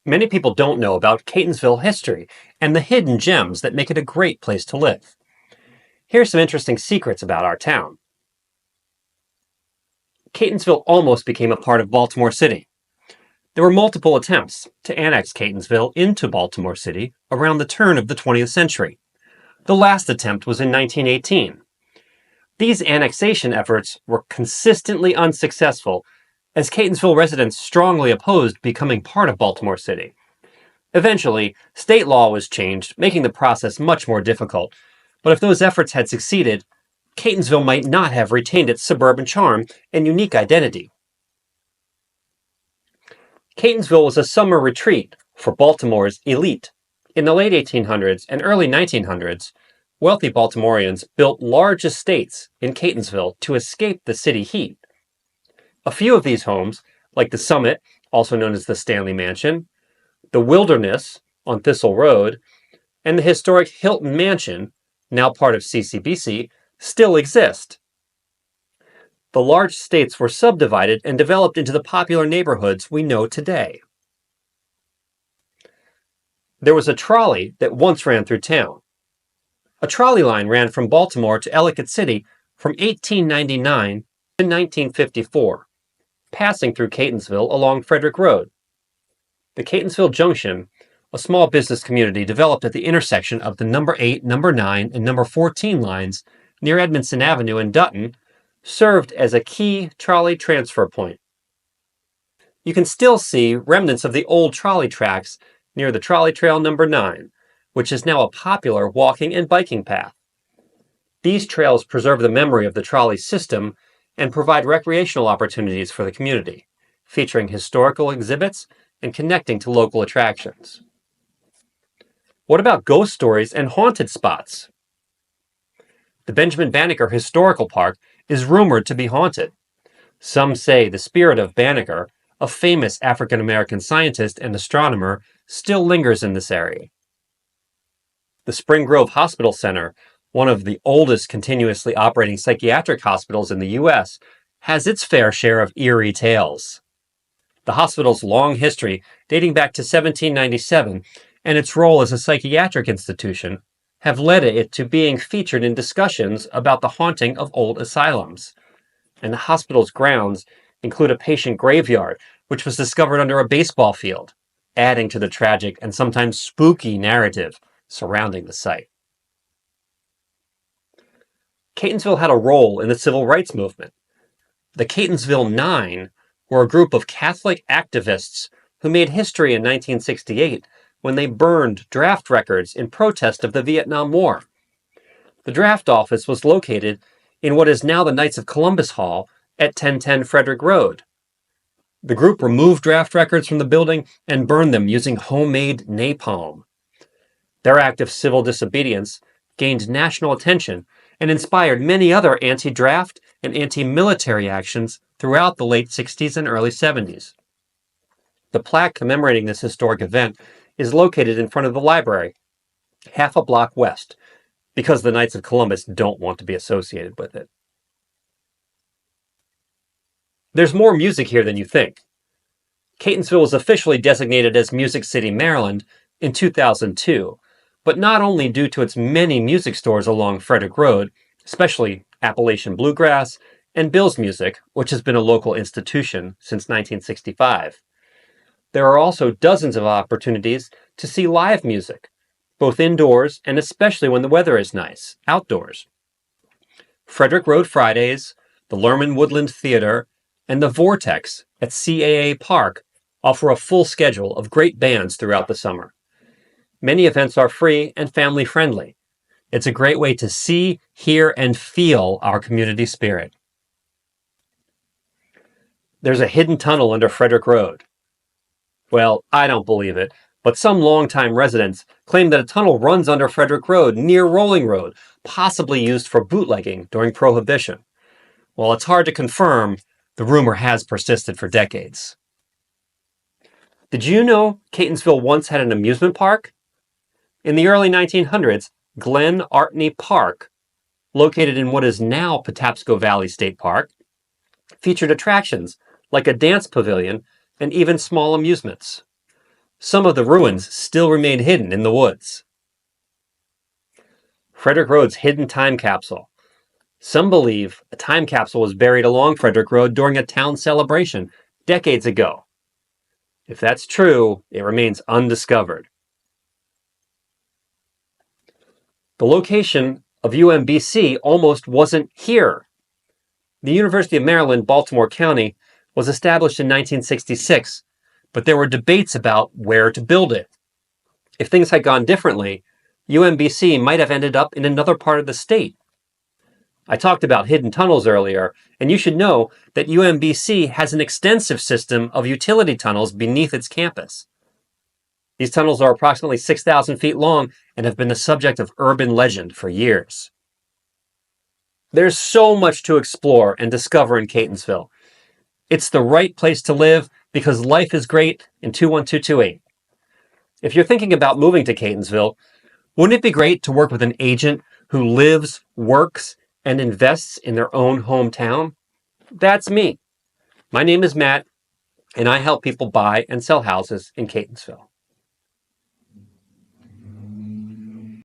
Many people don't know about Catonsville history and the hidden gems that make it a great place to live. Here's some interesting secrets about our town. Catonsville almost became a part of Baltimore City. There were multiple attempts to annex Catonsville into Baltimore City around the turn of the 20th century. The last attempt was in 1918. These annexation efforts were consistently unsuccessful, as Catonsville residents strongly opposed becoming part of Baltimore City. Eventually, state law was changed, making the process much more difficult. But if those efforts had succeeded, Catonsville might not have retained its suburban charm and unique identity. Catonsville was a summer retreat for Baltimore's elite. In the late 1800s and early 1900s, wealthy Baltimoreans built large estates in Catonsville to escape the city heat. A few of these homes, like the Summit, also known as the Stanley Mansion, the Wilderness on Thistle Road, and the historic Hilton Mansion, now part of CCBC, still exist. The large estates were subdivided and developed into the popular neighborhoods we know today. There was a trolley that once ran through town. A trolley line ran from Baltimore to Ellicott City from 1899 to 1954, passing through Catonsville along Frederick Road. The Catonsville Junction, a small business community developed at the intersection of the number 8, number 9, and number 14 lines near Edmondson Avenue in Dutton, served as a key trolley transfer point. You can still see remnants of the old trolley tracks near the Trolley Trail number 9, which is now a popular walking and biking path. These trails preserve the memory of the trolley system and provide recreational opportunities for the community, featuring historical exhibits and connecting to local attractions. What about ghost stories and haunted spots? The Benjamin Banneker Historical Park is rumored to be haunted. Some say the spirit of Banneker, a famous African-American scientist and astronomer, still lingers in this area. The Spring Grove Hospital Center, one of the oldest continuously operating psychiatric hospitals in the U.S., has its fair share of eerie tales. The hospital's long history, dating back to 1797, and its role as a psychiatric institution, have led it to being featured in discussions about the haunting of old asylums. And the hospital's grounds include a patient graveyard, which was discovered under a baseball field, adding to the tragic and sometimes spooky narrative surrounding the site. Catonsville had a role in the civil rights movement. The Catonsville Nine were a group of Catholic activists who made history in 1968 when they burned draft records in protest of the Vietnam War. The draft office was located in what is now the Knights of Columbus Hall at 1010 Frederick Road. The group removed draft records from the building and burned them using homemade napalm. Their act of civil disobedience gained national attention and inspired many other anti-draft and anti-military actions throughout the late 60s and early 70s. The plaque commemorating this historic event is located in front of the library, half a block west, because the Knights of Columbus don't want to be associated with it. There's more music here than you think. Catonsville was officially designated as Music City, Maryland in 2002, but not only due to its many music stores along Frederick Road, especially Appalachian Bluegrass and Bill's Music, which has been a local institution since 1965. There are also dozens of opportunities to see live music, both indoors and especially when the weather is nice, outdoors. Frederick Road Fridays, the Lerman Woodland Theater, and the Vortex at CAA Park offer a full schedule of great bands throughout the summer. Many events are free and family-friendly. It's a great way to see, hear, and feel our community spirit. There's a hidden tunnel under Frederick Road. Well, I don't believe it, but some longtime residents claim that a tunnel runs under Frederick Road near Rolling Road, possibly used for bootlegging during Prohibition. While it's hard to confirm, the rumor has persisted for decades. Did you know Catonsville once had an amusement park? In the early 1900s, Glen Artney Park, located in what is now Patapsco Valley State Park, featured attractions like a dance pavilion and even small amusements. Some of the ruins still remain hidden in the woods. Frederick Road's hidden time capsule. Some believe a time capsule was buried along Frederick Road during a town celebration decades ago. If that's true, it remains undiscovered. The location of UMBC almost wasn't here. The University of Maryland, Baltimore County, was established in 1966, but there were debates about where to build it. If things had gone differently, UMBC might have ended up in another part of the state. I talked about hidden tunnels earlier, and you should know that UMBC has an extensive system of utility tunnels beneath its campus. These tunnels are approximately 6,000 feet long and have been the subject of urban legend for years. There's so much to explore and discover in Catonsville. It's the right place to live because life is great in 21228. If you're thinking about moving to Catonsville, wouldn't it be great to work with an agent who lives, works, and invests in their own hometown? That's me. My name is Matt, and I help people buy and sell houses in Catonsville.